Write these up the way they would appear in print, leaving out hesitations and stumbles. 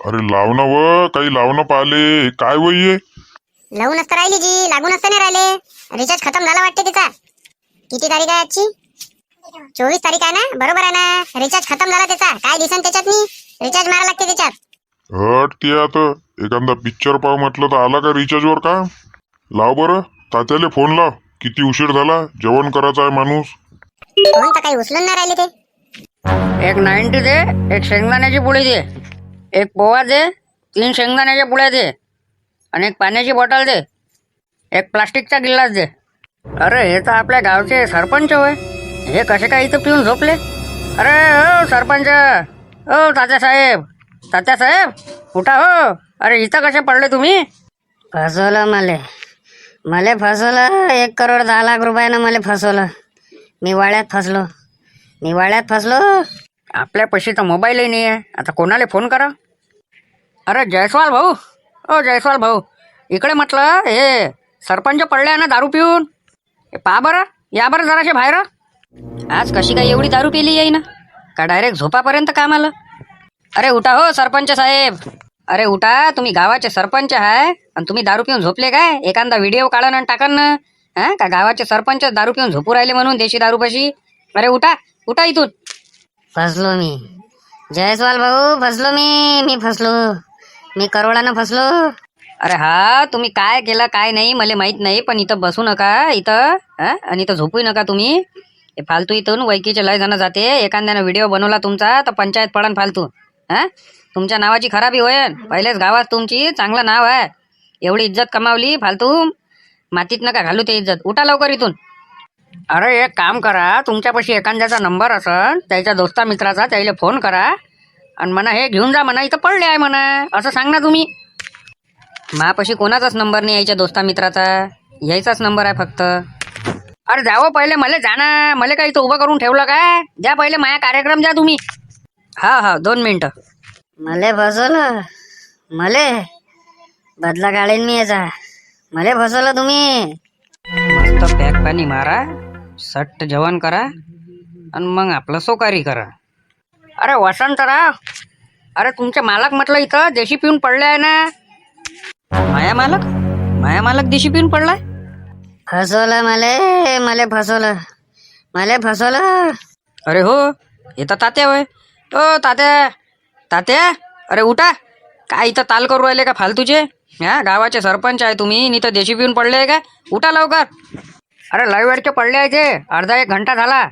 अरे लाव ना व काही लाव ना पाहिले काय वय ये. लावूनच तर राहिली जी, लागूनच तर नाही राहिले. रिचार्ज खतम झाला वाटते तिचा. किती तारीख आहे आजची? 24 तारीख आहे ना, बरोबर आहे ना. रिचार्ज खतम झाला त्याचा. काय दिसन त्याच्यात मी रिचार्ज मारा लागते त्याच्यात. हट ते आता एखादा पिक्चर पाव म्हटलं तर आला का रिचार्ज वर का. लाव बरं तात्याले फोन लाव. किती उशीर झाला, जेवण करायचा आहे माणूस. फोन तर काही उचलून नाही राहिले ते. एक 90 दे, एक शेंगदाण्याची पोळी दे, एक पोहा दे, 3 शेंगदाण्याच्या पोळ्या दे आणि एक पाण्याची बॉटल दे, एक प्लास्टिकचा गिल्लास दे. अरे हे तर आपल्या गावचे सरपंच होय. हे कसे काय इथं पिऊन झोपले? अरे हो सरपंच, हो तात्यासाहेब, तात्यासाहेब उठा हो. अरे इथं कसे पडले तुम्ही? फसवलं मले फसवलं. 1,10,00,000 रुपयानं मला फसवलं. मी वाळ्यात फसलो. आपल्यापाशी तर मोबाईलही नाही आहे. आता कोणाला फोन करा? अरे जयस्वाल भाऊ, ओ जयस्वाल भाऊ, इकडे म्हटलं हे सरपंच पडले आहे ना दारू पिऊन. हे पहा बरं, या बरं जराशे बाहेर. आज कशी काय एवढी दारू पिली येई ना का डायरेक्ट झोपापर्यंत काम आलं? अरे उठा हो सरपंच साहेब, अरे उठा. तुम्ही गावाचे सरपंच आहे आणि तुम्ही दारू पिऊन झोपले काय? एखादा व्हिडिओ काढन आणि टाकन ना. हा का गावाचे सरपंच दारू पिऊन झोपू राहिले म्हणून देशी दारूपाशी? अरे उठा उठा इथून. फसलो मी जयस्वाल भाऊ, फसलो मी फसलो. मी करोडानं फसलो. अरे हा, तुम्ही काय केलं काय नाही मला माहित नाही, पण इथं बसू नका इथं. आणि इथं झोपू नका तुम्ही. हे फालतू इथून वैकीचे लय जण जाते. एखाद्यानं व्हिडिओ बनवला तुमचा तर पंचायत पडन फालतू. तुमच्या नावाची खराबी होईल. पहिलेच गावात तुमची चांगलं नाव आहे. एवढी इज्जत कमावली फालतू मातीत नका घालू ते इज्जत. उठा लवकर इथून. अरे एक काम करा, तुमच्यापाशी एखाद्याचा नंबर असन त्याच्या दोस्ता मित्राचा, त्याला फोन करा आणि म्हणा हे घेऊन जा म्हणा, इथं पडले आहे म्हणा, असं सांग ना तुम्ही. मापाशी कोणाचाच नंबर नाही यायच्या दोस्ता मित्राचा, यायचाच नंबर आहे फक्त. अरे जावं पहिले मला जाना, मला काही इथं उभं करून ठेवलं काय? द्या पहिले माया कार्यक्रम द्या तुम्ही. हा 2 मिनिटं. मले फसवलं. मले बदला काढेन मी याचा. मले फसवलं तुम्ही. मस्त पॅक पाणी मारा, सट्ट जेवण करा आणि मग आपलं सोकारी करा. अरे वसंतराव, अरे तुमचे मालक म्हटलं इथं देशी पिऊन पडले आहे ना. माया मालक देशी पिऊन पडलाय. फसवलं मले फसवलं. अरे हो, हे तर तात्या होय. ओ तात्या, अरे उठा. काय इथं ताल करू राहिले का फालतूचे? गावाचे सरपंच आहे तुम्ही, इथं देशी पिऊन पडले आहे का? उठा लवकर. अरे लय वेळचे पडले आहे ते, अर्धा 1 घंटा झाला.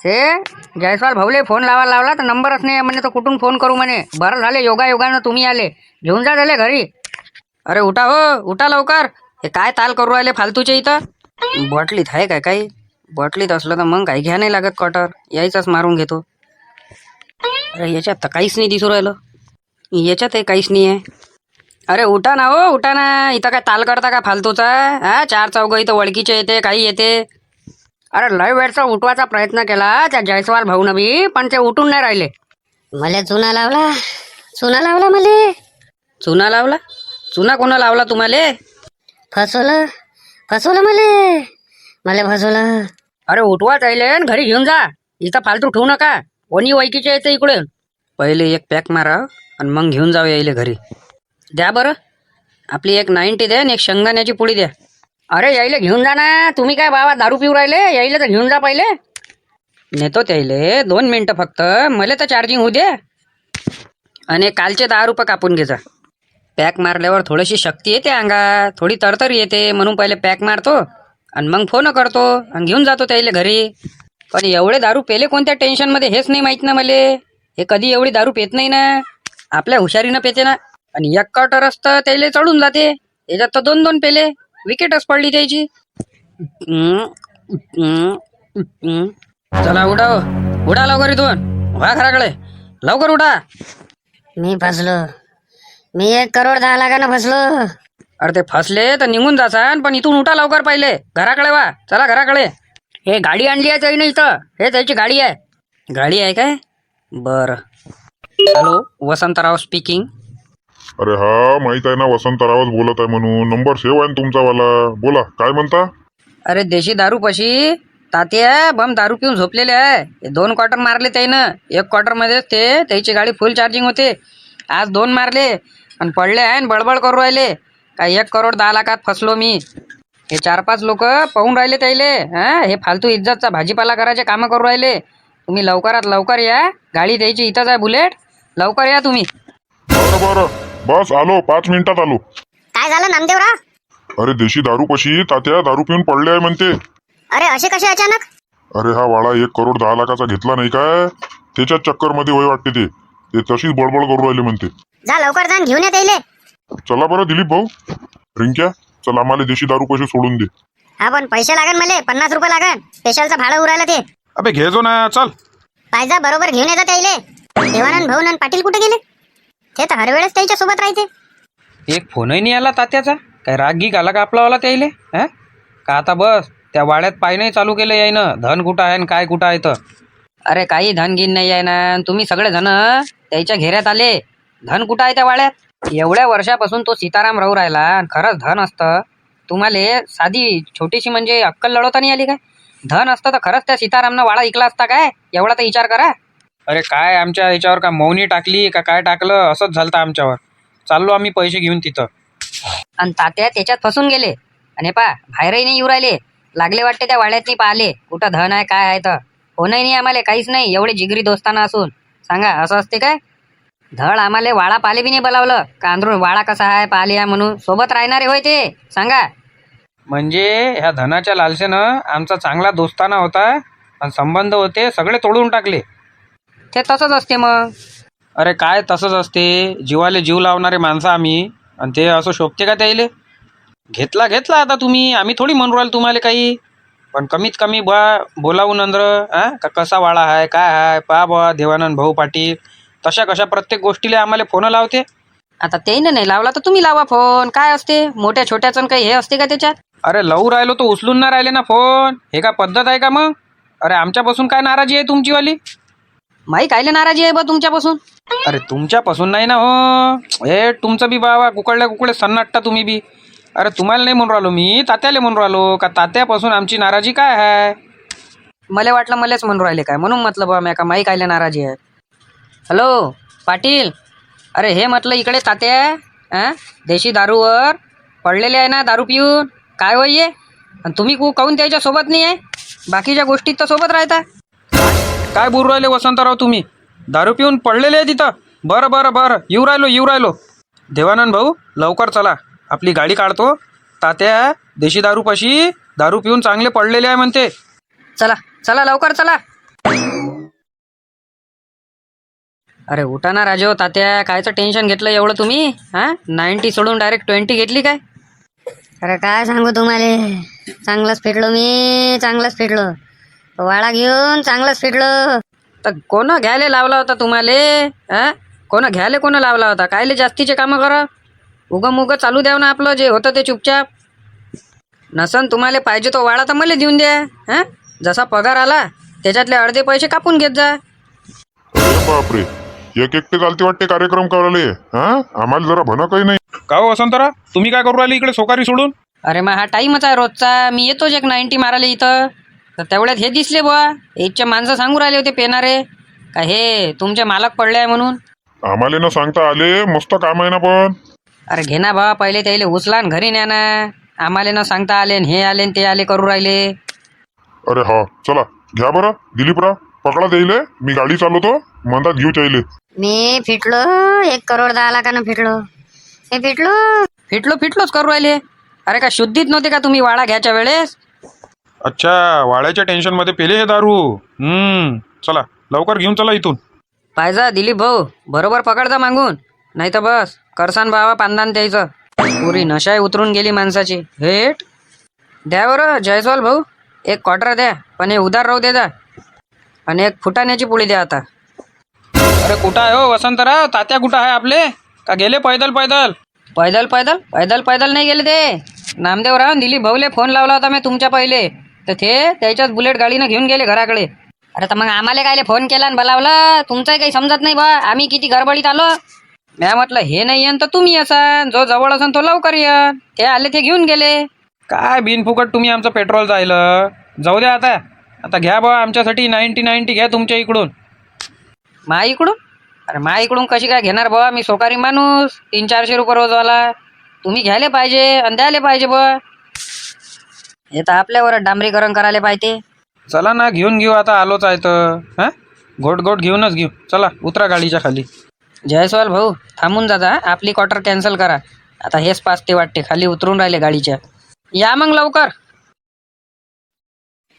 ते जयस्वाल भाऊले फोन लावला तर नंबरच नाही म्हणे, तर कुठून फोन करू म्हणे. बरं झाले योगायोगानं तुम्ही आले. घेऊन जा त्याले घरी. अरे उठा हो, उठा लवकर. हे काय ताल करू राहिले फालतूचे इथं? बॉटलीत आहे काय काही? बॉटलीत असलं तर मग काही घ्या नाही लागत क्वार्टर, यायचाच मारून घेतो. अरे याच्यात तर काहीच नाही दिसू राहिलं. याच्यातही काहीच नाही आहे. अरे उठा ना हो, उठा ना. इथं काय ताल करता का फालतूचा? 4 चौघ इथं ओळखीचे येते, काही येते. अरे लय वेळचा उठवायचा प्रयत्न केला त्या जयस्वाल भाऊनं बी, पण ते उठून नाही राहिले. मले चुना लावला मले. चुना लावला? चुना कोणा लावला तुम्हाला? फसवलं मले फसवलं. अरे उठवा चालले घरी घेऊन जा. इथं फालतू ठेवू नका. कोणी वैकीचे येते इकडे. पहिले एक पॅक मारा आणि मग घेऊन जाऊ यायले घरी. द्या बरं, आपली एक 90 द्या आणि एक शेंगदाण्याची पोळी द्या. अरे यायले घेऊन जा ना. तुम्ही काय बाबा दारू पिऊ राहिले? यायले तर घेऊन जा पहिले. नेतो त्याले 2 मिनिटं फक्त. मला तर चार्जिंग होऊ दे. आणि कालचे 10 रुपये कापून घे जा. पॅक मारल्यावर थोडीशी शक्ती येते अंगात, थोडी तरतरी येते, म्हणून पहिले पॅक मारतो आणि मग फोन करतो आणि घेऊन जातो त्याला घरी. पण एवढे दारू पेले कोणत्या टेन्शनमध्ये हेच नाही माहीत ना मला. हे कधी एवढी दारू पेत नाही ना, आपल्या हुशारीनं पेते ना. आणि 1 क्वार्टर असतं त्याला चढून जाते. याच्यात तर 2 पेले, विकेटच पडली त्याची. चला उडा लवकर इथून. व्हा घराकडे लवकर उडा. मी फसलो. मी 1,10,00,000 फसलो. अरे ते फसले तर निघून जासान, पण इथून उठा लवकर पहिले. घराकडे वा, चला घराकडे. हे गाडी आणली आहे त्याने इथं. हे त्याची गाडी आहे. गाडी आहे काय? बरं. Hello, Vasantrao speaking. अरे हा माहित आहे ना, वसंतरावच बोलत आहे म्हणून. नंबर सेव्ह आहे ना तुमचा वाला. बोला काय म्हणता. अरे देशी दारू पशी तात्या बम दारू पिऊन झोपलेले आहे. 2 क्वार्टर मारले त्यानं. 1 क्वार्टर मध्ये ते त्याची गाडी फुल चार्जिंग होते आज 2 मारले आणि पडले आहे बडबड करू राहिले काय 1 करोड 10 लाखात फसलो मी. हे 4-5 लोक पाहून राहिले त्याले. हे फालतू इज्जतचा भाजीपाला करायचे कामं करू राहिले. तुम्ही लवकरात लवकर या. गाडी द्यायची इथंच आहे बुलेट. लवकर या तुम्ही. बरं बस आलो, 5 मिनिटात आलो. काय झालं नामदेवराव? अरे देशी दारू पशी तात्या दारू पिऊन पडले आहे म्हणते. अरे असे कसे अचानक? अरे हा वाडा 1 करोड 10 लाखाचा घेतला नाही काय, त्याच्याच चक्कर मध्ये वय वाटते ते तशीच बडबड करू राहिले म्हणते. जा लवकर जाऊन घेऊन येत येईल. चला बरं दिलीप भाऊ, रिंक्या चल आम्हाला देशी दारू पशी सोडून दे. हा पण पैसे लागन मला 50 रुपये लागन. स्पेशलचं भाडं उरायला ते. अबे घे जो ना, चल. पायजा बरोबर घेऊन येतात यायले. देवानंद भाऊ आणि पाटील कुठे गेले? ते तर हर वेळेस त्याच्या सोबत राहते. एक फोनही नाही आला तात्याचा. काय राग गी आला का आपलावाला त्याले? का आता बस त्या वाड्यात पाय नाही चालू केलं यायनं. धन कुठं आहे आणि काय कुठं आहे तर. अरे काही धन गिन नाही आहे ना. तुम्ही सगळे जण त्याच्या घेऱ्यात आले. धन कुठं आहे त्या वाड्यात? एवढ्या वर्षापासून तो सीताराम राहू राहिला आणि खरंच धन असतं तुम्हाला साधी छोटीशी म्हणजे अक्कल लढवता नाही आली काय? धन असतं तर खरंच त्या सीतारामनं वाडा ऐकला असता काय? एवढा तर विचार करा. अरे काय आमच्या याच्यावर का मौनी टाकली का काय टाकलं असंच झालं आमच्यावर. चाललो आम्ही पैसे घेऊन तिथं. आणि तात्या त्याच्यात फसून गेले. आणि बाहेरही नाही येऊ राहिले. लागले वाटते त्या वाड्यातनी पाहिले कुठं धन आहे काय आहे तर. फोनही नाही आम्हाला काहीच नाही. एवढे जिगरी दोस्ताना असून सांगा असं असते काय? धड आम्हाला वाडा पाले बी नाही बोलावलं का अंदरून वाडा कसा आहे पाले आहे म्हणून. सोबत राहणारे होय ते सांगा. म्हणजे ह्या धनाच्या लालसेनं आमचा चांगला दोस्ताना होता आणि संबंध होते सगळे तोडून टाकले. ते तसंच असते मग. अरे काय तसंच असते. जीवाले जीव लावणारे माणसं आम्ही आणि ते असं शोभते का त्याले? घेतला आता तुम्ही. आम्ही थोडी म्हणू राहिलो तुम्हाला काही. पण कमीत कमी बोलावून नंतर का कसा वाडा आहे काय आहे पहा बा. देवानंद भाऊ पाटील तशा कशा प्रत्येक गोष्टीला आम्हाला फोन लावते. आता त्याने नाही लावला तर तुम्ही लावा फोन. काय असते मोठ्या छोट्याचं काही हे असते का त्याच्यात? अरे लावू राहिलो तो उचलून ना राहिले ना फोन. हे का पद्धत आहे का मग? अरे आमच्यापासून काय नाराजी आहे तुमचीवाली? माही कायले नाराजी आहे बा तुमच्यापासून? अरे तुमच्यापासून नाही ना हो. हे तुमचं बी बाबा कुकडले सन्नाटता तुम्ही बी. अरे तुम्हाला नाही म्हणून राहिलो मी, तात्याला म्हणून राहिलो का तात्यापासून आमची नाराजी काय आहे. मला वाटलं मलाच म्हणून राहिले काय म्हणून म्हटलं बा मी का माही कायले नाराजी आहे. हॅलो पाटील. अरे हे म्हटलं इकडे तात्या देशी दारूवर पडलेले आहे ना दारू पिऊन. काय होई आणि तुम्ही काहून त्याच्या सोबत नाही आहे? बाकीच्या गोष्टीत तर सोबत राहता. काय बोलू राहिले वसंतराव तुम्ही? दारू पिऊन पडलेले आहे तिथं. बरं येऊ राहिलो. देवानंद भाऊ लवकर चला. आपली गाडी काढतो. तात्या देशी दारूपाशी दारू पिऊन चांगले पडलेले आहे म्हणते. चला लवकर चला. अरे उठा ना राजो तात्या. कायचं टेन्शन घेतलं एवढं तुम्ही? 90 सोडून डायरेक्ट 20 घेतली काय? अरे काय सांगू तुम्हाला. चांगलंच फिटलो. वाडा घेऊन चांगलंच फिटलो. तर कोण घ्यायला लावला होता तुम्हाला? कोण लावला होता? कायले जास्तीचे कामं करा. उगं चालू द्याव ना आपलं जे होतं ते चुपचाप. नसन तुम्हाला पाहिजे तो वाडा तर मला देऊन द्या. जसा पगार आला त्याच्यातले अर्धे पैसे कापून घेत जा. अरे बापरे, एकटे चालते वाटते कार्यक्रम करायला. आम्हाला जरा भन काही नाही का हो वसंतरा, तुम्ही काय करू राहिले इकडे सोकारी सोडून? अरे मग हा टाईमच आहे रोजचा. मी येतोच एक 90 मारायला इथं. तर तेवढ्यात हे दिसले बुवा. याच्या माणसं सांगू राहिले होते पेनारे का हे तुमचे मालक पडले आहे म्हणून. आम्हाला न सांगता आले. मस्त काम आहे ना पण. अरे घे ना बा पहिले त्याला उचला आणि घरी न्या ना. आम्हाला न सांगता आले हे आले ते आले करू राहिले. अरे हा चला घ्या बरं. दिलीपराव पकडा द्यायले. मी गाडी चालवतो. म्हणतात घेऊ चाहिले. मी फिटलो. 1 करोड 10 लाखानं फिटलो. हे फिटलोच करू राहिले. अरे का शुद्धीत नव्हते का तुम्ही वाडा घ्यायच्या वेळेस? अच्छा, वाड्याच्या टेन्शन मध्ये पेले हे दारू. चला लवकर घेऊन चला इथून. पाहिजा दिलीप भाऊ बरोबर पकडजा मागून. नाही तर बस करसान बाबा पांदान द्यायचं. पुरी नशाही उतरून गेली माणसाची. हेट द्या बरं जयस्वाल भाऊ. 1 क्वार्टर द्या पण हे उधार राहू द्या. आणि 1 फुटाण्याची पोळी द्या आता. अरे कुठं आहे हो वसंतराव? तात्या कुठं आहे आपले? का गेले पैदल? पैदल नाही गेले ते. नामदेवराव दिलीप भाऊले फोन लावला होता मी तुमच्या पहिले. तर ते त्याच्याच बुलेट गाडीनं घेऊन गेले घराकडे. अरे तर मग आम्हाला कायले फोन केला आणि बोलावलं? तुमचंही काही समजत नाही बा. आम्ही किती गडबडीत आलो. म्या म्हटलं हे नाही येन तर तुम्ही असन. जो जवळ असन तो लवकर येन. ते आले ते घेऊन गेले. काय बिनफुकट तुम्ही आमचं पेट्रोल जायलं. जाऊ द्या आता घ्या बा आमच्यासाठी 90 घ्या तुमच्या इकडून. मा इकडून? अरे मा इकडून कशी काय घेणार बुवा, मी सोकारी माणूस, 300-400 रुपये रोजवाला. तुम्ही घ्यायला पाहिजे आणि द्यायला पाहिजे बुवा. हे तर आपल्यावर डांबरीकरण करायला पाहिजे. चला ना, घेऊन घेऊ आता, आलोच आहे तर. हां, घोट घोट घेऊनच घेऊ. चला उतरा गाडीच्या खाली. जयस्वाल भाऊ थांबून जाता, आपली क्वार्टर कॅन्सल करा. आता हेच पाचते वाटते, खाली उतरून राहिले गाडीच्या. या मग लवकर.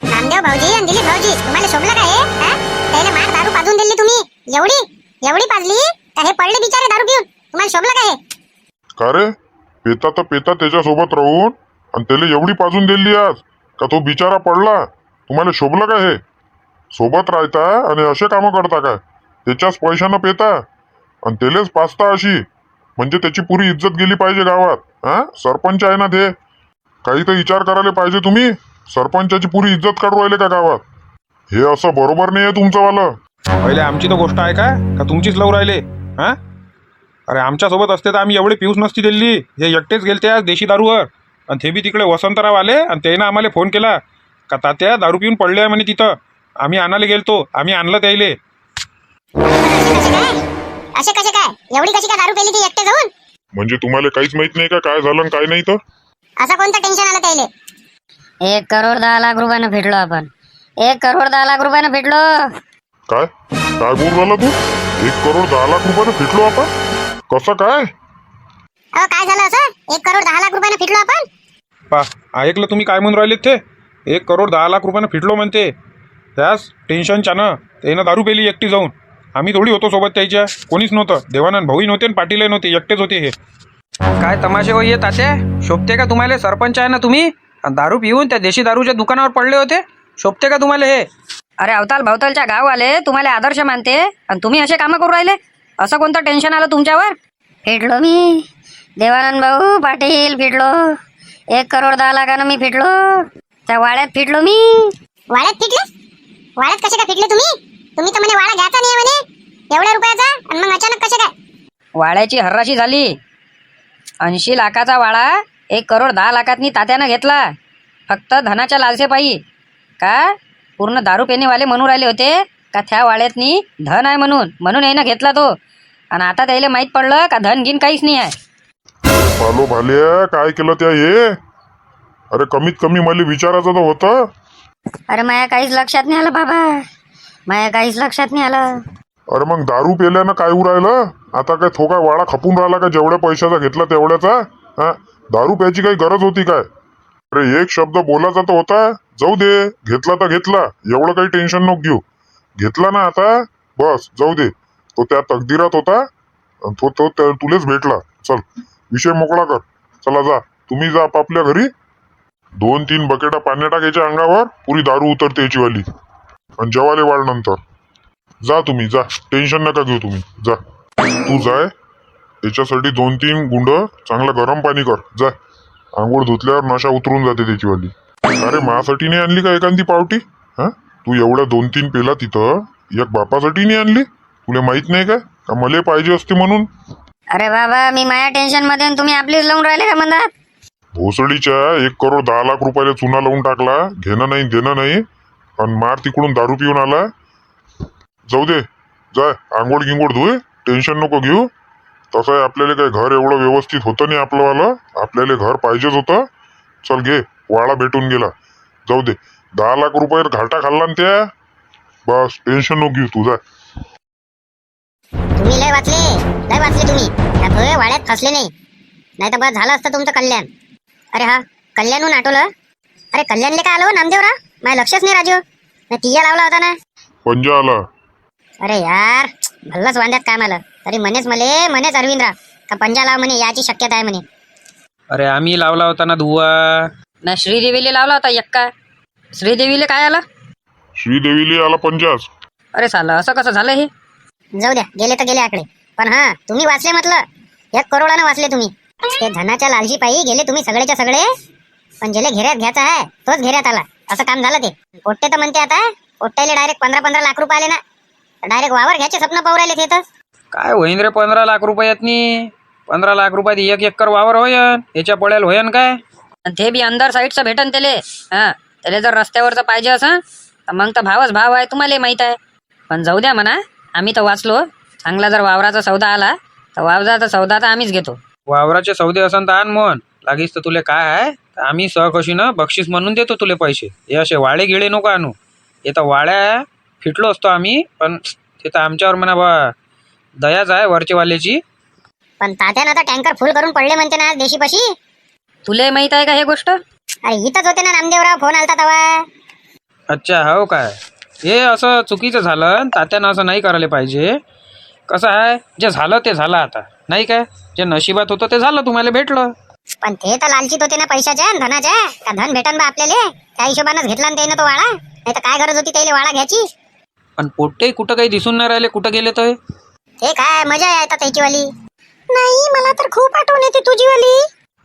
नामदेव भाऊजी आणि दिलीप भाऊजी, तुम्हाला शोभलं काय हे? हा? त्याला मार दारू पाजून दिली तुम्ही, एवढी पाजली का हे पडले बिचारे दारू पिऊन. तुम्हाला शोभलं काय हे? का रे, पेता तर पेता त्याच्यासोबत राहून आणि त्याला एवढी पाजून दिली आज का तो बिचारा पडला. तुम्हाला शोभलं का हे? सोबत राहता आणि असे कामं करता काय? त्याच्याच पैशानं पेता आणि त्यालाच पाजता अशी, म्हणजे त्याची पुरी इज्जत गेली पाहिजे गावात. हा, सरपंच आहे ना ते, काही तर विचार करायला पाहिजे तुम्ही. सरपंचाची पुरी इज्जत काढू राहिले का गावात? हे असं बरोबर नाही आहे तुमचंवालं. पहिले आमची तर गोष्ट आहे का तुमचीच लव राहिले? हां, अरे आमच्यासोबत असते तर आम्ही एवढे पिऊस नसती दिली. हे एकटेच गेलते आज देशी दारूवर, आणि ते बी तिकडे वसंतराव आले आणि त्यानं आम्हाला फोन केला का तात्या दारू पिऊन पडले आहे म्हणे तिथं. आम्ही आणायला गेलतो, आम्ही आणलं त्याले. असे कसे काय? एवढी कशी काय दारू पेली ती एकटे जाऊन? म्हणजे तुम्हाला काहीच माहित नाही का काय झालं आणि काय नाही तर? असं कोणतं टेन्शन आलं त्याले? 1 करोड 10 लाख रुपयानं भेटलो आपण. 1 करोड 10 लाख रुपयानं भेटलो. काय काय बोल राहिला तू? 1 करोड 10 लाख रुपयानं फिटलो आपण? कसं काय? अहो काय झालं असं? 1 करोड 10 लाख रुपयानं फिटलो आपण? पा ऐकलं तुम्ही काय म्हणून राहिलेत ते? 1 करोड 10 लाख रुपयानं फिटलो म्हणते. त्यास टेन्शनच्यानं त्यानं दारू पेली एकटी जाऊन. आम्ही थोडी होतो सोबत त्याच्या, कोणीच नव्हतं. देवानंद भाऊही नव्हते आणि पाटीलही नव्हते, एकटेच होते हे. काय तमाशे होई तात्या? शोभते का तुम्हाला? सरपंच आहे ना तुम्ही, आणि दारू पिऊन त्या देशी दारूच्या दुकानावर पडले होते. शोभते का तुम्हाला हे? अरे अवताल भवतालच्या गाववाले तुम्हाला आदर्श मानते आणि तुम्ही असे कामं करू राहिले. असं कोणतं टेन्शन आलं तुमच्यावर? फिटलो मी. देवानंद भाऊ पाटील फिटलो. 1 करोड 10 लाखानं मी फिटलो. त्या वाड्यात फिटलो मी. वाड्यात फिटले? वाड्यात कसे काय फिटले तुम्ही? तुम्ही तर म्हणे वाडा घ्यायचा नाही म्हणे एवढ्या रुपयाचा, आणि मग अचानक कसे काय? वाड्याची हर्राशी झाली. 80 लाखाचा वाडा 1 करोड 10 लाखातनी तात्यानं घेतला, फक्त धनाच्या लालसेपायी. का पूर्ण दारू पेनेवाले म्हणून राहिले होते का त्या वाड्यातनी धन आहे, म्हणून यानं घेतला तो. आणि आता त्याला माहीत पडलं का धन गिन काहीच नाही आहे. पालो भाल्या, काय केलं त्या हे? अरे कमीत कमी मला विचारायचं तर होतं. अरे माया काहीच लक्षात नाही आलं बाबा, माया काहीच लक्षात नाही आलं. अरे मग दारू पेल्यानं काय उरायलं? आता काय थोका वाडा खपून राहिला का जेवढ्या पैशाचा घेतला तेवढ्याचा? हा, दारू प्यायची काही गरज होती काय? अरे एक शब्द बोलायचा तर होता. जाऊ दे, घेतला तर घेतला, एवढं काही टेन्शन नको घेऊ. घेतला ना आता, बस जाऊ दे. तो त्या तकदीरात होता आणि तो तुलेच भेटला. चल विषय मोकळा कर. चला जा, तुम्ही जा आपापल्या घरी. 2-3 बकेटा पाणी टाकायच्या अंगावर, पुरी दारू उतरते याची वाली. आणि जेवाले वाढ नंतर जा तुम्ही, जा, टेन्शन नका घेऊ तुम्ही. जा तू जाय, त्याच्यासाठी 2-3 गुंड चांगलं गरम पाणी कर. जा, आंघोळ धुतल्यावर नशा उतरून जाते त्याची वाली. अरे माझ्यासाठी नाही आणली का एखादी पावटी? हा, तू एवढ्या 2-3 पेला तिथं, एक बापासाठी नाही आणली? तुला माहित नाही का मले पाहिजे असते म्हणून? अरे बाबा, मी माया टेन्शन मध्ये आणि तुम्ही आपलीच लावून राहिले का म्हणतात? भोसडीच्या 1 करोड 10 लाख रुपयाला चुना लावून टाकला, घेणं नाही देणं नाही, आणि मार तिकडून दारू पिऊन आला. जाऊ दे, जाय आंघोळ गिंगोळ धुय, टेन्शन नको घेऊ. तसं आहे, आपल्याला काय घर एवढं व्यवस्थित होतं नाही आपलंवालं, आपल्याला घर पाहिजेच होतं. चल घे, वाडा भेटून गेला. जाऊ दे, 10 लाख रुपये घाटा खाल्ला ना त्या. बस टेन्शन नको घेऊ तू. जाय. तुम्ही लय वाचले तुम्ही. त्या वाड्यात फसले नाही, नाही तर बस झालं असतं तुमचं कल्याण. अरे हा, कल्याणहून आठवलं. अरे कल्याणले काय आलो नामदेवराव? माझ्या लक्षच नाही राजू. तिया लावला होता ना. पंजा आला. अरे यार, भल्लच वांद्यात काम आलं. तरी म्हणेच अरविंदराव का पंजा लाव म्हणे, याची शक्यता आहे म्हणे. अरे आम्ही लावला होता ना दुवा. ना श्रीदेवीला लावला होता एक्का. श्रीदेवीला काय आला? श्रीदेवीला आला पंजाच. अरे साला, असं कसं झालं हे? जाऊ द्या, गेले तर गेले आकडे. पण हा, तुम्ही वाचले म्हटलं. 1 करोडानं वाचले तुम्ही. ते धनाच्या लालजी पायी गेले तुम्ही सगळेच्या सगळे. पण ज्याला घेऱ्यात घ्यायचा आहे तोच घेऱ्यात आला. असं काम झालं ते. पोट्टे तर म्हणते आता पोट्ट्याला डायरेक्ट 15-15 लाख रुपये आले ना. डायरेक्ट वावर घ्यायचे स्वप्न पाहू राहिले ते तर. काय होईन रे 15 लाख रुपयातनी? 15 लाख रुपयात 1 एकर वावर होयन, याच्या पड्याला होयन काय? आणि ते बी अंदर साईडचं भेटन त्याले. हा, त्याला जर रस्त्यावरचं पाहिजे असं तर मग तर भावच भाव आहे, तुम्हाला माहित आहे. पण जाऊ द्या म्हणा, आम्ही तर वाचलो. चांगला जर वावराचा सौदा आला तर वावराचा सौदा तर आम्हीच घेतो. वावराचे सौदे असन तर आण मोहन. लागीस तर तुले काय आहे तर आम्ही सहखुशीनं बक्षीस म्हणून देतो तुले पैसे. हे असे वाळे गिळे नको आणू. हे तर वाड्या फिटलो असतो आम्ही, पण ते तर आमच्यावर म्हणा बा दयाच आहे वरचेवाल्याची. पण तात्यानं आता टँकर फुल करून पडले म्हणते ना देशी पशी. तुले माहित आहे का हे गोष्ट? अरे इथंच होते ना नामदेवराव, फोन आलता तेव्हा. अच्छा हो काय. हे असं चुकीचं झालं. तात्यानं असं नाही करायला पाहिजे. कसं आहे जे झालं ते झालं आता, नाही काय. जे नशिबात होतं ते झालं, तुम्हाला भेटलं. पण ते तर लालचीत होते ना पैशाच्या आणि धनाच्या. का धन भेटन बा आपल्याला, त्या हिशोबानंच घेतला ना त्यानं तो वाळा. नाही तर काय गरज होती त्याला वाळा घ्यायची. पण पोट्टे कुठं काही दिसून नाही राहिले, कुठं गेले तर. ते काय मजा आहे आता त्याची वाली. नाही मला तर खूप आठवण येते तुझी वाली.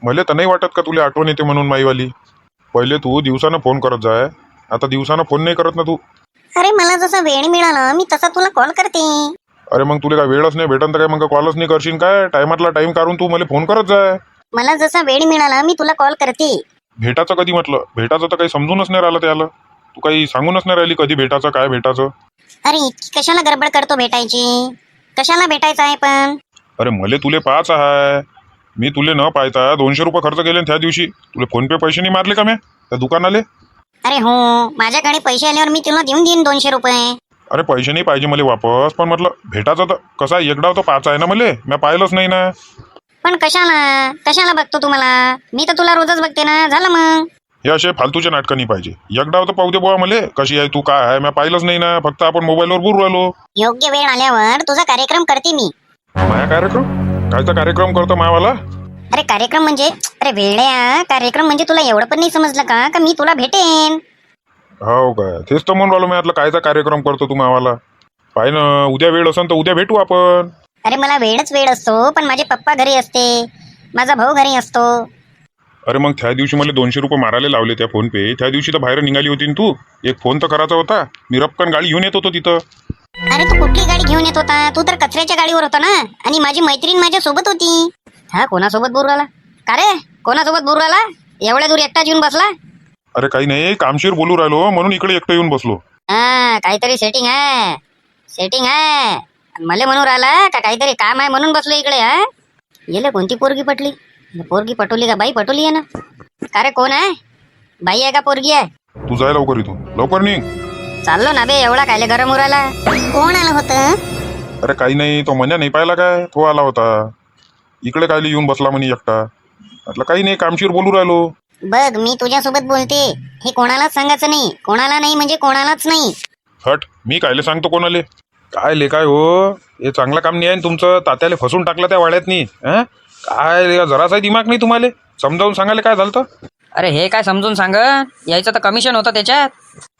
मला तर नाही वाटत का तुला आठवण येते म्हणून माईवाली. पहिले तू दिवसानं फोन करत जाय, आता दिवसानं फोन नाही करत ना तू. अरे मला जसा वेळ मिळाला मी तसा तुला कॉल करते. अरे मग तुला काय वेळच नाही भेटन तर काय मग कॉलच नाही करशील काय. टायमातला टाइम काढून तू मला फोन करत जाय. मला जसा वेळ मिळाला मी तुला कॉल करते. भेटाचं कधी म्हटलं? भेटाचं तर काही समजूनच नाही राहिलं त्याला. तू काही सांगूनच नाही राहिली कधी भेटाचं काय भेटाचं. अरे इतकी कशाला गडबड करतो भेटायची? कशाला भेटायचं आहे पण? अरे मले तुले पाच आहे. मी तुले न पाहता 200 रुपये खर्च केले त्या दिवशी. तुले फोन पे पैसे नाही मारले का मी त्या दुकानाले? अरे हो, माझ्याकडे पैसे आल्यावर मी तुला देऊन देईन 200 रुपये. अरे पैसे नाही पाहिजे मला वापस, पण म्हटलं भेटाचं तर कसा एकडाव तर पाच आहे ना मले. मी पाहिलंच नाही ना. पण कशाला कशाला बघतो तुम्हाला? मी तर तुला रोजच बघते ना. झालं मग. हे असे फालतूचे नाटकं नाही पाहिजे. एकडाव तर पाहू दे बुवा मले कशी आहे तू काय आहे. मी पाहिलंच नाही ना, फक्त आपण मोबाईलवर बोलू राहिलो. योग्य वेळ आल्यावर तुझा कार्यक्रम करते मी. माया कार्यक्रम? कायचा कार्यक्रम करतो मायावाला? अरे कार्यक्रम म्हणजे अरे वेड्या, कार्यक्रम म्हणजे तुला एवढं पण नाही समजलं का का मी तुला भेटेन. हो काय, तेच तर म्हणून राहिलो मी. म्हटलं कायचा कार्यक्रम करतो तू मावाला. पाय ना, उद्या वेळ असेल तर उद्या भेटू आपण. अरे मला वेळच वेळ असतो, पण माझे पप्पा घरी असते, माझा भाऊ घरी असतो. अरे मग त्या दिवशी मला 200 रुपये मारायला लावले त्या फोन पे. त्या दिवशी तर बाहेर निघाली होती ना तू. एक फोन तर करायचा होता. मी रपकन गाडी घेऊन येत होतो तिथं. अरे तू कुठली गाडी घेऊन येत होता? तू तर कचऱ्याच्या गाडीवर होता ना. आणि माझी मैत्रीण माझ्या सोबत होती. हा कोणासोबत बोलू राहिला? का रे कोणासोबत बोलू राहिला? एवढ्या दूर एकटाच येऊन बसला? अरे काही नाही, कामशीर बोलू राहिलो म्हणून इकडे एकटं येऊन बसलो. हा काहीतरी सेटिंग आहे, सेटिंग आहे. मला म्हणून राहिला का काहीतरी काम आहे म्हणून बसलो इकडे. हा येले कोणती पोरगी पटली? पोरगी पटवली का बाई पटवली आहे ना? का रे कोण आहे? बाई आहे का पोरगी आहे? तू जाय लवकर इथून, लवकर निघ. चाललो ना बे, एवढा कायले गरम उरायला? कोण आलं होतं? अरे काही नाही, तो मन्या नाही पाहिला काय, तो आला होता. इकडे कायले येऊन बसला म्हणे एकटा. म्हटलं काही नाही, कामशीर बोलू राहिलो. बघ मी तुझ्यासोबत बोलते, हे कोणालाच सांगायचं नाही. कोणाला नाही म्हणजे कोणालाच नाही. हट, मी कायले सांगतो कोणाले? काय ले काय हो, हे चांगलं काम नाही आहे तुमचं. तात्याला फसून टाकलं त्या वाड्यातनी. काय जरासाही दिमाग नाही तुम्हाला? समजावून सांगायला काय झालं? अरे हे काय समजून सांग, यायचं तर कमिशन होतं त्याच्यात.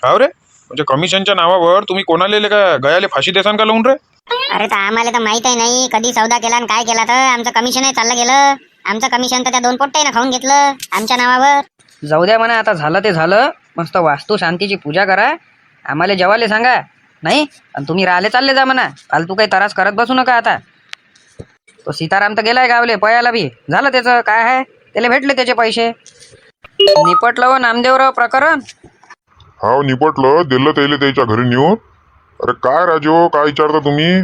हा रे, म्हणजे कमिशनच्या नावावर तुम्ही कोणाला का गयाले फाशी देसान का लावून रे? अरे तर आम्हाला तर माहित आहे नाही कधी सौदा केला आणि काय केला. तर आमचं कमिशन आहे चाललं गेलं. आमचं कमिशन तर त्या 2 पोट्ट्यानं खाऊन घेतलं आमच्या नावावर. जाऊ द्या म्हणा, आता झालं ते झालं. मस्त वास्तू शांतीची पूजा करा, आम्हाला जेवायला सांगा. नाही आणि तुम्ही राहिले चालले जा म्हणा. फालतू काही त्रास करत बसू नका आता. तो सीताराम तर गेलाय गावले पयाला बी. झालं त्याचं काय आहे, त्याला भेटले त्याचे पैसे. निपटलं व नामदेवराव प्रकरण. हाव निपटलं, दिलं त्याला त्याच्या घरी नेऊन. अरे काय राजो, काय विचारता तुम्ही?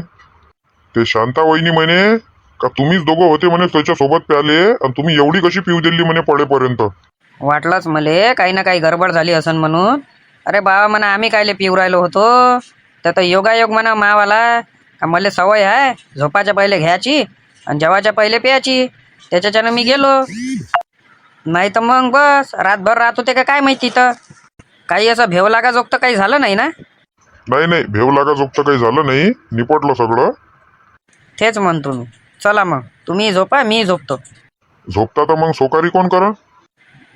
ते शांता वहिनी म्हणे का तुम्हीच दोघं होते म्हणे त्याच्या सोबत प्याले, आणि तुम्ही एवढी कशी पिऊ दिली म्हणे पडेपर्यंत. वाटलंच मले काही ना काही गडबड झाली असन म्हणून. अरे बाबा म्हणा, आम्ही कायले पिऊ राहिलो होतो. तर योगायोग म्हणा मावाला का मला सवय आहे झोपाच्या पहिले घ्यायची आणि जेवायच्या पहिले प्यायची. त्याच्याच्यानं मी गेलो. नाही तर मग बस रातभर राहत होते का काय माहिती. तर काही असं भेव लागा जोगतं काही झालं नाही ना? नाही नाही, भेव लागा जोगतं काही झालं नाही, निपटलं सगळं. तेच म्हणतो मी. चला मग तुम्ही झोपा, मी झोपतो. झोपता तर मग सोकारी कोण करा?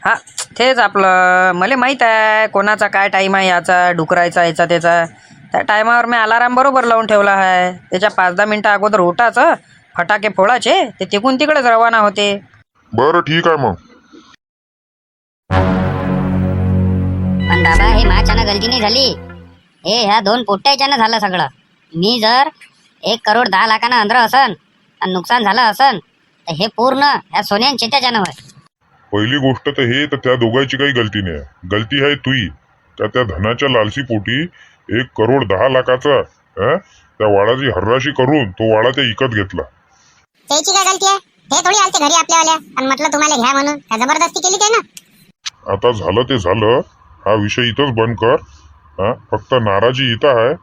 हा तेच आपलं, मला माहीत आहे कोणाचा काय टाईम आहे याचा डुकरायचा याचा त्याचा. त्या टायमावर मी अलाराम बरोबर लावून ठेवला आहे. त्याच्या 5-10 मिनटं अगोदर उठायचं, फटाके फोडायचे, ते तिकून तिकडेच रवाना होते. बरं ठीक आहे मग. पण बाबा हे माझ्यानं गलती नाही झाली. हे ह्या 2 पोट्ट्याच्यानं झालं सगळं. मी जर 1,10,00,000 अंदर असन आणि नुकसान झालं असन तर हे पूर्ण ह्या सोन्या चित्याच्यानं होय. पहिली गोष्ट तर हे, तर त्या दोघांची काही गलती नाही. गलती आहे तुई. त्या धनाच्या लालसी पोटी 1,10,00,000 त्या वाळाची हर्राशी करून तो वाळा ते विकत घेतला. त्याची काय गलती आहे? हे थोडी आलते घरी आपल्यावाल्या आणि म्हटलं तुम्हाला घ्या म्हणून, काय जबरदस्ती केली ते ना? आता झालं ते झालं, हा विषय इथंच बंद कर. हा, फक्त नाराजी इथं आहे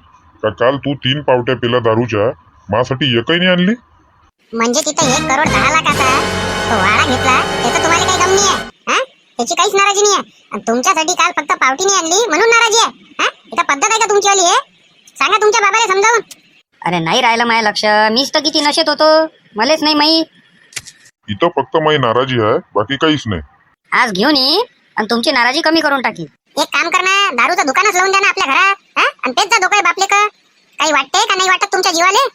का काल तू 3 पावट्या पिला दारूच्या, माझ्यासाठी एकही नाही आणली. म्हणजे तिथं 1 करोड 10 लाखाचा तो वाडा घेतला, त्याचं तुम्हाला काही गम नाही आहे? हा, त्याची काहीच नाराजी नाही आहे. आणि तुमच्यासाठी काल फक्त पावटी नाही आणली म्हणून नाराजी आहे? हा, इथं पद्धत आहे का तुमचीवाली? हे सांगा तुमच्या बाबाला समजावून. अरे नाही राहिलं माझ्या लक्ष, मीच तर किती नशेत होतो, मलेच नाही माहीत. इथं फक्त माझी नाराजी आहे, बाकी काहीच नाही. आज घेऊन ये आणि तुमची नाराजी कमी करून टाकी. एक काम कर ना, दारूचं दुकानच लावून द्या ना आपल्या घरात. हा, आणि तेच जा डोकं बापले का? काही वाटते का नाही वाटत तुमच्या जीवाले?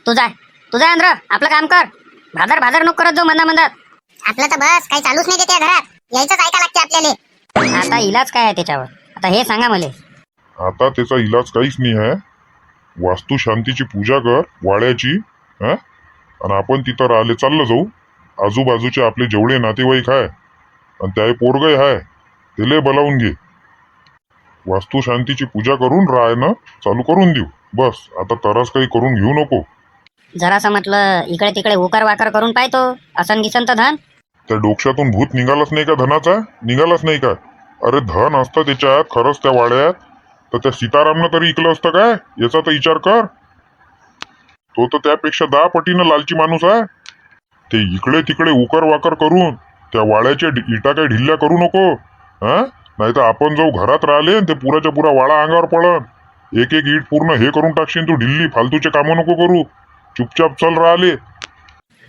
तू जाय अंद्र, आपलं काम कर. भादर नको करत जाऊ मंदात. आपलं तर बस काही चालूच नाही देते या घरात, यायचंच ऐका लागते आपल्याला. आता इलाज काय आहे त्याच्यावर? आता हे सांगा मले. आता त्याचा इलाज काहीच नाही आहे. वास्तू शांतीची पूजा कर वाड्याची. हा, आणि आपण तिथं राहिले चाललं जाऊ. आजूबाजूचे आपले जेवढे नातेवाईक आहे आणि त्याही पोरगय आहे त्याला बोलावून घे. वास्तू शांतीची पूजा करून राहणं चालू करून देऊ. बस, आता तरस काही करून घेऊ नको. जरासं म्हटलं इकडे तिकडे उकर वाकर करून पाहतो, असन गिसन तर धन. त्या डोक्यातून भूत निघालच नाही का धनाचा? निघालाच नाही का? अरे धन असतं त्याच्यात खरंच त्या वाड्यात, तर त्या सीतारामनं तरी इकलं असतं काय? याचा तर विचार कर. तो तर त्यापेक्षा 10 पटीनं लालची माणूस आहे. ते इकडे तिकडे उकर वाकर करून त्या वाड्याच्या इटा काही ढिल्ल्या करू नको. हा, नाही तर आपण जाऊ घरात राहिले ते पुराच्या पुरा वाडा अंगावर पडन. एक एक इट पूर्ण हे करून टाकशील तू ढिल्ली. फालतूचे कामं नको करू, चुपचाप चल राहिले.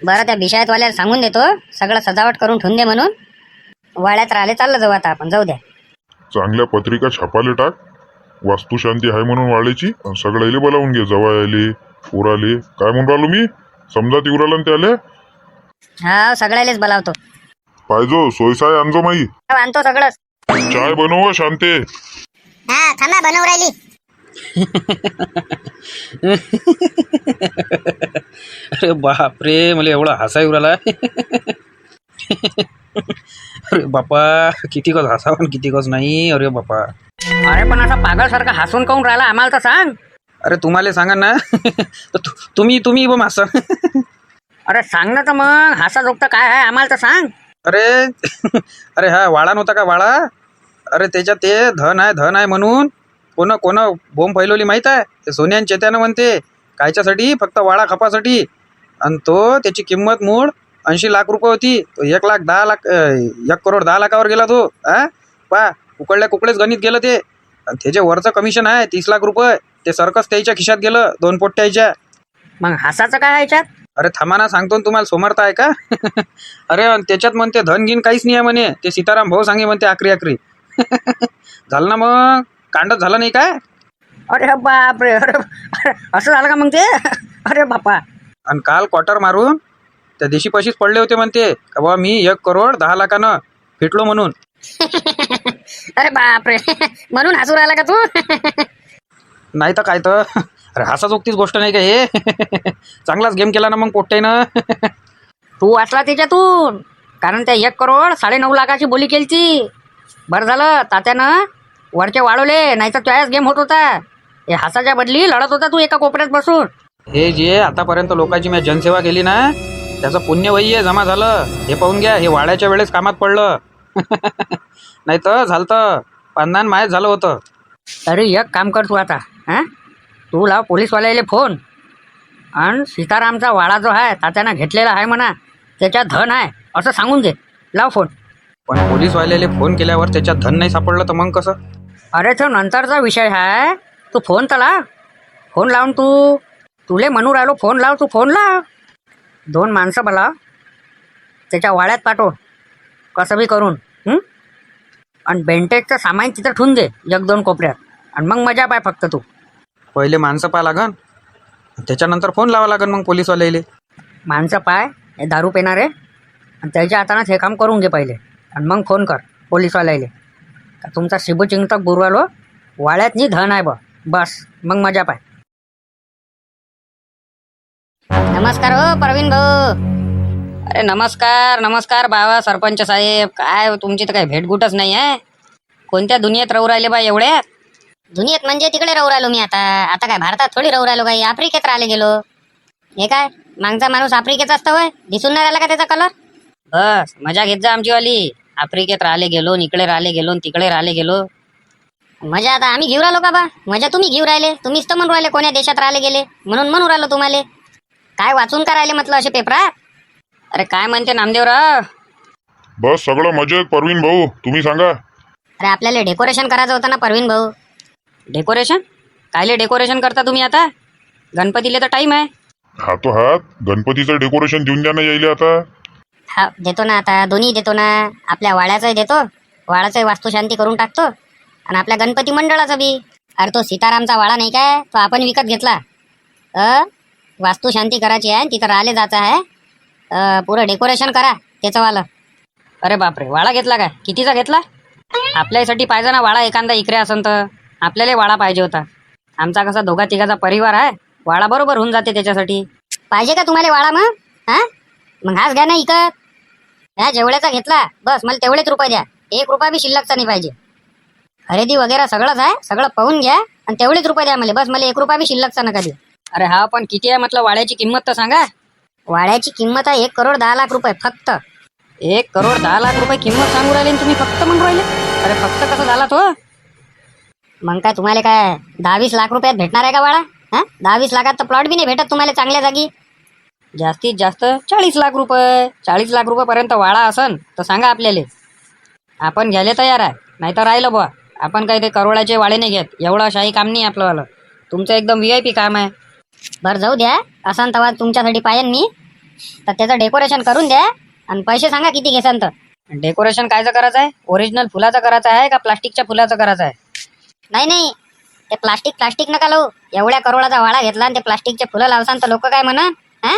बरं, त्या बिशायतवाल्याला सांगून देतो सगळं सजावट करून ठेवून दे म्हणून. वाड्यात राहिले चाललं जाऊ आता आपण, जाऊ द्या. चांगल्या पत्रिका छापाले टाक, वास्तू शांती आहे म्हणून वाड्याची. सगळ्याले बोलावून घे, जवायले पोराले. काय म्हणून राहिलो मी? समजा तिवराला त्याले हा, सगळ्यालेच बोलावतो. पाहिजो सोयसाय आणजो माई. आणतो सगळंच. चाय बनव शांते. हा, थांबा बनवू राहिली. अरे बापरे, मला एवढा हसा येऊ राहिला. अरे बापा, किती कस हसावं आणि किती कस नाही. अरे बापा, अरे पण असा पागलसारखा हसून काऊन राहिला, आम्हाला तर सांग. अरे तुम्हाला सांगा ना. तुम्ही बम हसा. अरे सांग ना तर मग, हसा जोगतं काय आहे आम्हाला तर सांग. अरे हा वाडा नव्हता का वाडा? अरे त्याच्यात ते धन आहे म्हणून कोण बोंब फैलवली माहीत आहे? ते सोन्यान चेत्यानं म्हणते कायच्यासाठी? फक्त वाडा खपासाठी. आणि तो त्याची किंमत मूळ 80 लाख रुपये होती. तो 1 करोड 10 लाखावर गेला तो. पा उकडल्या कुकडेच गणित गेलं ते. आणि त्याचे वरचं कमिशन आहे 30 लाख रुपये. ते सर्कस त्याच्या खिशात गेलं 2 पोट्याच्या. मग हसाचं काय आहे याच्यात? अरे थांबाना सांगतो ना तुम्हाला, सोमर्थ आहे का? अरे आणि त्याच्यात म्हणते धन गिन काहीच नाही आहे म्हणे. ते सीताराम भाऊ सांगे म्हणते आखरी. झालं ना मग, कांडच झालं नाही काय? अरे बापरे, अरे असं झालं का मग ते? अरे बापा. आणि काल क्वार्टर मारून त्या दिवशी पैसेच पडले होते म्हणते का बाबा मी 1 करोड 10 लाखानं फिटलो म्हणून. अरे बापरे, म्हणून हसू राहिला का तू? नाही तर काय तर. अरे हसाचोक्तीच गोष्ट नाही का हे? चांगलाच गेम केला ना मग पोट्ट्यानं. तू वाचला त्याच्यातून, कारण त्या 1 करोड 9.5 लाखाची बोली केलती. बरं झालं तात्यानं वरचे वाढवले, नाही तर त्याच गेम होत होता. हे हसाच्या बदली लढत होता तू एका कोपऱ्यात बसून. हे जे आतापर्यंत लोकांची मी जनसेवा केली ना, त्याचं पुण्यवही जमा झालं. हे पाहून घ्या, हे वाड्याच्या वेळेस कामात पडलं. नाही तर झालं पांदान माहीत झालं होतं. अरे एक काम कर तू आता, तू लाव पोलीसवाल्याला फोन. आणि सीतारामचा वाडा जो आहे तात्यानं घेतलेला आहे म्हणा, त्याच्यात धन आहे असं सांगून दे. लाव फोन. पण पोलीसवाल्याला फोन केल्यावर त्याच्यात धन नाही सापडलं तर मग कसं? अरे तो नंतरचा विषय आहे. तू फोन तर लाव. फोन लावून तुले म्हणू राहिलो फोन लाव. तू फोन लाव. 2 माणसं बोलाव, त्याच्या वाड्यात पाठव कसं बी करून. आणि बेंटेकचं सामान तिथं ठेवून दे 1-2 कोपऱ्यात. आणि मग मजा पाय फक्त तू. पहिले माणसं पाहा लागन, त्याच्यानंतर फोन लावा लागन मग पोलीसवाल्याला. माणसं पाय, हे दारू पिणार आहे आणि त्याच्या हातानंच हे काम करून घे पहिले. आणि मग फोन कर पोलीसवाल्याला का तुमचा शिबू चिंतक गुरुवालो वाड्यात नी धन आहे बस. मग मजा पाय. नमस्कार हो प्रवीण भाऊ. अरे नमस्कार बाबा सरपंच साहेब. काय तुमची तर काही भेटगुटच नाही आहे. कोणत्या दुनियेत राहू राहिले बा एवढ्यात? दुनियेत म्हणजे तिकडे राहू राहिलो मी आता. आता काय भारतात थोडी राहू राहिलो, काही आफ्रिकेत राहिले गेलो. हे काय मागचा माणूस आफ्रिकेचा असतं होय? दिसून नाही राहिला का त्याचा कलर? बस मजा घेत जा आमचीवाली. आफ्रिकेत राहिले गेलो, इकडे राहिले गेलो, तिकडे राहिले गेलो. मजा आता आम्ही घेऊ राहिलो का बा? मजा तुम्ही घेऊ राहिले. तुम्हीच तर म्हणून राहिले कोण्या देशात राहिले गेले, म्हणून म्हणून राहिलो तुम्हाला. काय वाचून का राहिले म्हटलं असे पेपरात? अरे काय म्हणते नामदेवराव? बस सगळं मजेत परवीन भाऊ, तुम्ही सांगा. अरे आपल्याला डेकोरेशन करायचं होतं ना परवीन भाऊ. डेकोरेशन? कायले डेकोरेशन करता तुम्ही आता? गणपतीला तर टाईम आहे. हातोहात गणपतीचं डेकोरेशन देऊन द्या ना यायले आता. हा देतो ना, आता दोन्ही देतो ना. आपल्या वाड्याचंही देतो, वाड्याचंही वास्तुशांती करून टाकतो, आणि आपल्या गणपती मंडळाचं बी. अरे तो सीतारामचा वाडा नाही काय, तो आपण विकत घेतला. वास्तुशांती करायची आहे, तिथं राहिले जायचं आहे. पुरं डेकोरेशन करा त्याचंवालं. अरे बापरे, वाडा घेतला काय? कितीचा घेतला? आपल्यासाठी पाहिजे ना वाडा, एखादा इकडे असन तर. आपल्याला वाडा पाहिजे होता. आमचा कसा दोघा तिघाचा परिवार आहे, वाडा बरोबर होऊन जाते त्याच्यासाठी. पाहिजे का तुम्हाला वाडा मग? हा मग हाच घ्या ना इकत. ह्या जेवढ्याचा घेतला बस मला तेवढेच रुपये द्या. 1 रुपया बी शिल्लकचा नाही पाहिजे. खरेदी वगैरे सगळंच आहे, सगळं पाहून घ्या आणि तेवढेच रुपये द्या मला. बस मला 1 रुपया बी शिल्लकचा नका देऊ. अरे हा पण किती आहे म्हटलं वाड्याची किंमत तर सांगा. वाड्याची किंमत आहे 1,10,00,000 फक्त. 1,10,00,000 रुपये किंमत सांगू राहिले आणि तुम्ही फक्त म्हणून राहिले? अरे फक्त कसं झाला तो? मग काय तुम्हाला काय 10-20 लाख रुपयात भेटणार आहे का वाडा? हा 10-20 लाखात तर प्लॉट बी नाही भेटत तुम्हाला चांगल्या जागी. जास्तीत जास्त 40 लाख रुपये. 40 लाख रुपयापर्यंत वाडा असन तर सांगा आपल्याला. आपण घ्यायला तयार आहे, नाही तर राहिलं बुवा. आपण काही ते करोडाचे वाडे नाही घेत. एवढं शाही काम नाही आपलंवालं. तुमचं एकदम VIP काम आहे. बरं जाऊ द्या, असन तवा तुमच्यासाठी पाहिजे मी. तर त्याचं डेकोरेशन करून द्या आणि पैसे सांगा किती घेसान तर. डेकोरेशन कायचं करायचं आहे? ओरिजिनल फुलाचं करायचं आहे का प्लास्टिकच्या फुलाचं करायचं आहे? नाही ते प्लास्टिक नका लावू. एवढ्या करोडाचा वाडा घेतला आणि ते प्लास्टिकचे फुलं लावसान तर लोक काय म्हणा? हा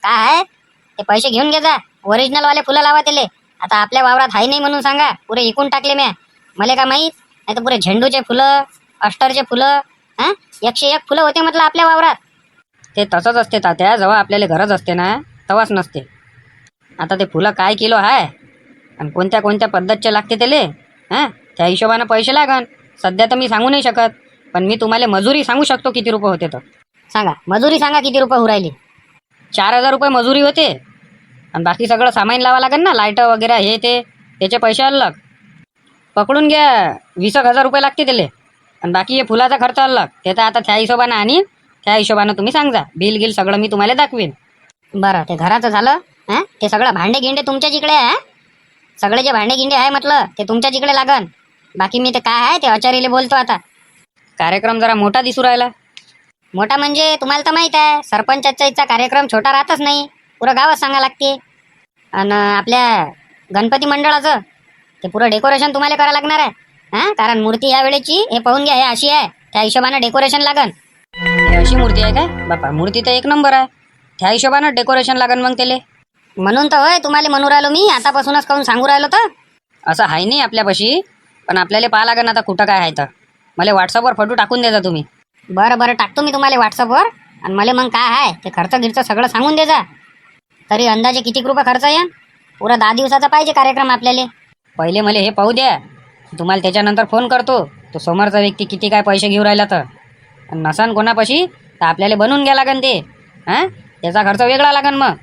काय आहे ते? पैसे घेऊन घे जा. ओरिजिनल वाले फुलं लावा त्याले. आता आपल्या वावरात हाय नाही म्हणून सांगा, पुरे इकून टाकले म्या. मला का माहीत? नाही तर पुरे झेंडूचे फुलं, अष्टरचे फुलं, 101 फुलं होते म्हटलं आपल्या वावरात. ते तसंच असते तात्या, जेव्हा आपल्याला गरज असते ना तेव्हाच नसते. आता ते फुलं काय किलो आहे आणि कोणत्या कोणत्या पद्धतचे लागते त्याले, त्या हिशोबानं पैसे लागन. सध्या तर मी सांगू नाही शकत, पण मी तुम्हाला मजुरी सांगू शकतो किती रुपये होते. तर सांगा मजुरी, सांगा किती रुपये होऊ राहिली. 4,000 रुपये मजुरी होते आणि बाकी सगळं सामान लावा लागेल ना, लाईट वगैरे हे ते, त्याचे पैसे अलग. पकडून घ्या 20,000 रुपये लागते त्याले. आणि बाकी हे फुलाचा खर्च अलग. ते तर आता त्या हिशोबानं आणि त्या हिशोबानं तुम्ही सांगा. बिल गिल सगळं मी तुम्हाला दाखवीन. बरं ते घराचं झालं. ते सगळं भांडे गिंडे तुमच्या जिकडे आहे. सगळे जे भांडे गिंडे आहे म्हटलं ते तुमच्या जिकडे लागन. बाकी मी ते काय आहे ते आचार्यले बोलतो. आता कार्यक्रम जरा मोठा दिसू राहिला. मोठा म्हणजे तुम्हाला तर माहित आहे, सरपंचाचा इथचा कार्यक्रम छोटा राहतच नाही, पुरं गावात सांगा लागते. आणि आपल्या गणपती मंडळाचं ते पुरं डेकोरेशन तुम्हाला करावं लागणार आहे. कारण मूर्ती या वेळेची हे पाहून घ्या, हे अशी आहे, त्या हिशोबानं डेकोरेशन लागन. हे अशी मूर्ती आहे काय बापा? मूर्ती तर 1 नंबर आहे, त्या हिशोबानं डेकोरेशन लागन मग त्याले. म्हणून तर होय तुम्हाला म्हणू राहिलो मी, आतापासूनच काहून सांगू राहिलो तर. असं आहे नाही आपल्यापाशी, पण आपल्याला पाहा लागेल आता कुठं काय आहे. तर मला व्हॉट्सअपवर फोटो टाकून द्यायचा तुम्ही. बरं टाकतो मी तुम्हाला व्हॉट्सअपवर. आणि मला मग काय आहे ते खर्च गिरचं सगळं सांगून द्यायचा. तरी अंदाजे किती रुपये खर्च येईल? पुरा 10 दिवसाचा पाहिजे कार्यक्रम आपल्याला. पहिले मला हे पाहू द्या, तुम्हाला त्याच्यानंतर फोन करतो. तो समोरचा व्यक्ती किती काय पैसे घेऊ राहिला तर. नसन कोणापाशी तर आपल्याला बनवून घ्या लागन ते. त्याचा खर्च वेगळा लागन. मग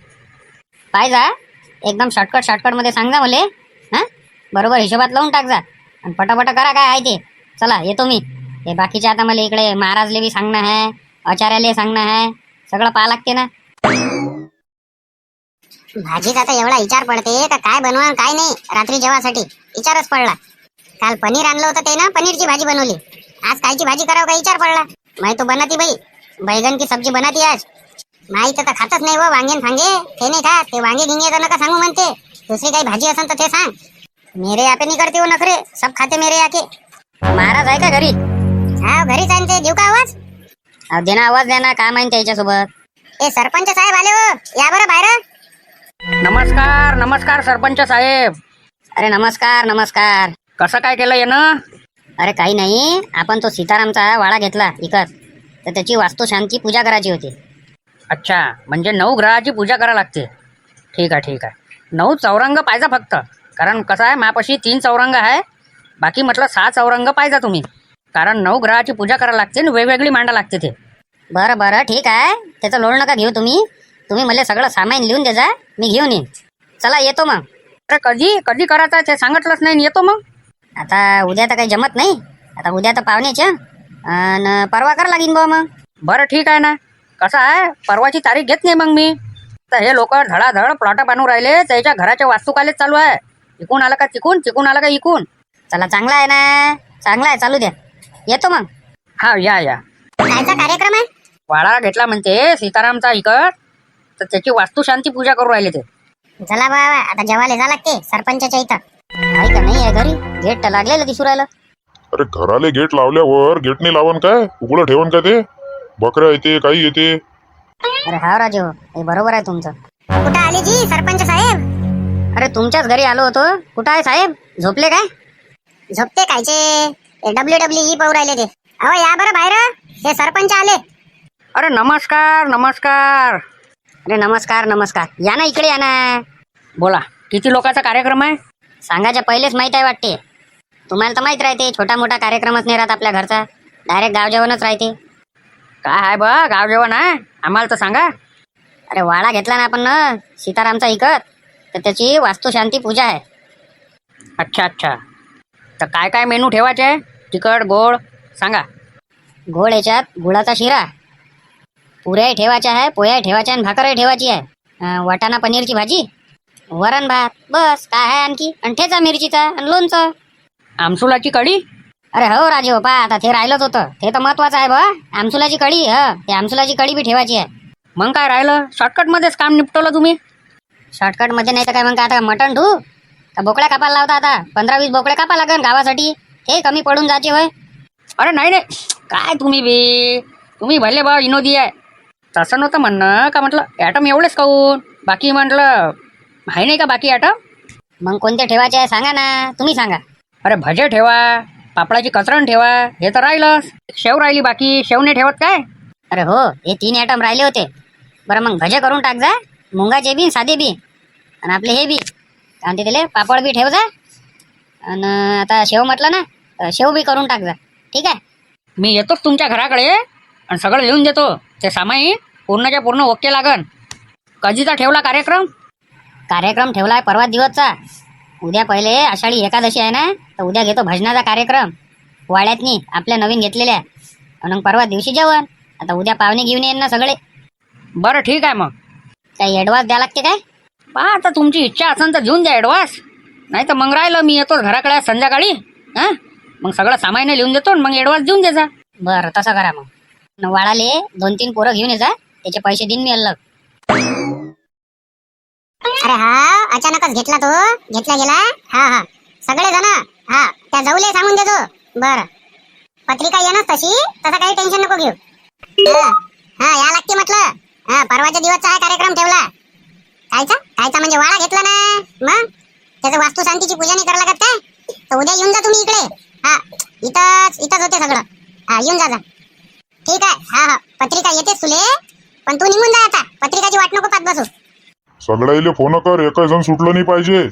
पाहिजा एकदम शॉर्टकटमध्ये सांगा मला. बरोबर हिशोबात लावून टाक जा आणि पटापट करा काय आहे ते. चला येतो मी. हे बाकीचे आता मला इकडे महाराजले बी सांगणं आहे, आचार्याले सांगणं आहे, सगळं पाहा लागते ना. भाजीचा आता एवढा विचार पडते का काय बनवा काय नाही. रात्री जेवासाठी विचारच पडला. काल पनीर आणलं होतं ते ना, पनीरची भाजी बनवली. आज कायची भाजी करावं का विचार पडला. माही तो बनाती बाई, बैगन की सब्जी बनाती आज. माही तर खातच नाही व वांगे फांगे, ते नाही खात. ते वांगे गिंगे तर नका सांगू म्हणते. दुसरी काही भाजी असेल तर ते सांग. मेरे यहाँ पे नहीं करते हो नखरे, सब खाते मेरे यहाँ के. महाराज आहे का घरी? हा घरीच आहे ते. देऊ का आवाज? देना आवाज द्या ना, काय माहिती याच्यासोबत. ए सरपंच साहेब आले हो, या बरं बाहेर. नमस्कार नमस्कार सरपंच साहेब. अरे नमस्कार. कसं काय केलं येणं? अरे काही नाही, आपण तो सीतारामचा वाडा घेतला विकत, तर त्याची वास्तुशांती पूजा करायची होती. अच्छा, म्हणजे 9 ग्रहाची पूजा करावी लागते. ठीक आहे. 9 चौरंग पाहिजे फक्त. कारण कसं आहे, मापाशी 3 चौरंग आहे, बाकी म्हटलं 6 चौरंग पाहिजे तुम्ही. कारण 9 ग्रहाची पूजा करायला लागते आणि वेगवेगळी मांडा लागते ते. बरं बरं ठीक आहे, त्याचं लोड नका घेऊ तुम्ही मला सगळं सामान लिहून दे जा, मी घेऊन येईन. चला येतो मग. अरे कधी कधी करायचं ते सांगितलंच नाही आणि येतो मग. आता उद्या तर काही जमत नाही, आता उद्या तर पाहुण्याच्या आणि परवा करा लागीन बुवा मग. बरं ठीक आहे ना. कसं आहे, परवाची तारीख घेत नाही मग मी. तर हे लोक धडाधड प्लॉट बांधून राहिले, त्याच्या घराच्या वास्तुकालेच चालू आहे. इकून आलं का तिकून, तिकून आलं का इकून. चला चांगला आहे ना, चांगला आहे, चालू द्या. येतो मग. हा या. कायचा कार्यक्रम आहे? वाडा घेतला म्हणते सीतारामचा इकत, तर त्याची वास्तुशांती पूजा करू राहिले ते. चला बाबा, आता जेवायला जा लागते सरपंचाच्या इथं. आहे का नाही आहे घरी? गेट तर लागलेलं दिसू राहिलं. अरे घराले गेट लावल्यावर गेट नाही लावण काय, उघडं ठेवण काय ते? बकऱ्या येते काही येते. अरे हा राजू, हे बरोबर आहे तुमचं. कुठं आले जी सरपंच साहेब? अरे तुमच्याच घरी आलो होतो. कुठं आहे साहेब? झोपले काय? झोपते कायचे? WWE पाहू राहिले ते. अहो या बरं बाहेर, हे सरपंच आले. अरे नमस्कार नमस्कार. अरे नमस्कार नमस्कार, या ना इकडे या ना. बोला, किती लोकांचा कार्यक्रम आहे? सांगायच्या पहिलेच माहित आहे वाटते. तुम्हाला तर माहित राहते, छोटा मोठा कार्यक्रमच नाही राहत आपल्या घरचा, डायरेक्ट गाव जेवणच राहते. काय आहे बा, गाव जेवण आहे? आम्हाला तर सांगा. अरे वाडा घेतला ना आपण ना सीतारामचा इकत, तर त्याची वास्तुशांती पूजा आहे. अच्छा. तर काय काय मेनू ठेवायचे आहे? तिखट गोड सांगा. गोड याच्यात गुळाचा शिरा, पुऱ्याही ठेवायच्या आहे, पोह्याही ठेवायच्या आणि भाकरही ठेवायची आहे. वाटाणा पनीरची भाजी, वरण भात, बस. काय आहे आणखी? आणि ठेचा मिरचीचा आणि लोणचं. आमसुलाची कढी. अरे हो राजू, पा आता ते राहिलंच होतं, ते तर महत्वाचं आहे बा. आमसुलाची कढी, ते आमसुलाची कढी बी ठेवायची आहे. मग काय राहिलं? शॉर्टकटमध्येच काम निपटवलं तुम्ही. शॉर्टकट मध्ये नाही तर काय, मग काय आता मटण ठू का बोकड्या कापायला लावता? आता 15-20 बोकड्या कापा लागन गावासाठी, हे कमी पडून जाते होय. अरे नाही काय तुम्ही भले बा विनोदी आहे. तसं नव्हतं म्हणणं, का म्हटलं ॲटम एवढेच काऊन, बाकी म्हटलं आहे नाही का बाकी ॲटम? मग कोणते ठेवायचे आहे सांगा ना, तुम्ही सांगा. अरे भजे ठेवा, पापडाची कचरण ठेवा, हे तर राहिलंच. शेव राहिली बाकी, शेव नाही ठेवत काय? अरे हो, हे 3 आयटम राहिले होते. बरं मग भजे करून टाक जा, मुंगाचे बी साधे बी, आणि आपले हे बी काय ते दिले पापड बी ठेव जा. आणि आता शेव म्हटलं ना, तर शेव बी करून टाक जा. ठीक आहे. मी येतोच तुमच्या घराकडे आणि सगळं लिहून देतो. ते सामाई पूर्णच्या पूर्ण ओके लागन. कधीचा ठेवला कार्यक्रम? कार्यक्रम ठेवला आहे परवा दिवसचा. उद्या पहिले आषाढी एकादशी आहे ना, तर उद्या घेतो भजनाचा कार्यक्रम वाड्यातनी आपल्या नवीन घेतलेल्या. आणि मग परवा दिवशी जेवण. आता उद्या पाहुणे घेऊन येईन ना सगळे. बरं ठीक आहे. मग काही ॲडव्हान्स द्या लागते काय? पहा आता तुमची इच्छा असेल तर देऊन द्या ॲडव्हान्स, नाही तर मग राहिलं मी येतो घराकडे संध्याकाळी. हां मग सगळं सामान लिहून देतो, मग ॲडव्हान्स देऊन द्यायचा. बरं तसं करा मग. न वाळाले 2-3 पोरं घेऊन ये जा, त्याचे पैसे देईन मी अलग. अरे हा अचानकच घेतला गेला. हा सगळे जण हा त्या जाऊले सांगून देतो. बरं पत्रिका येणच तशी, तसा काही टेन्शन नको घेऊ. या लागते म्हटलं. परवाच्या दिवसचा हा कार्यक्रम ठेवला. कायचा म्हणजे वाळा घेतला ना, मग त्याचं वास्तुशांतीची पूजा नाही करायला लागत काय? तर उद्या येऊन जा तुम्ही इकडे. हा इथंच होते सगळं. येऊन जा. ठीक आहे. हा पत्रिका येतेच तुले, पण तू निघून जा आता. पत्रिकाची वाट नको पाहत बसू. सगळ्याले फोन कर, एकही जण सुटलं नाही पाहिजे.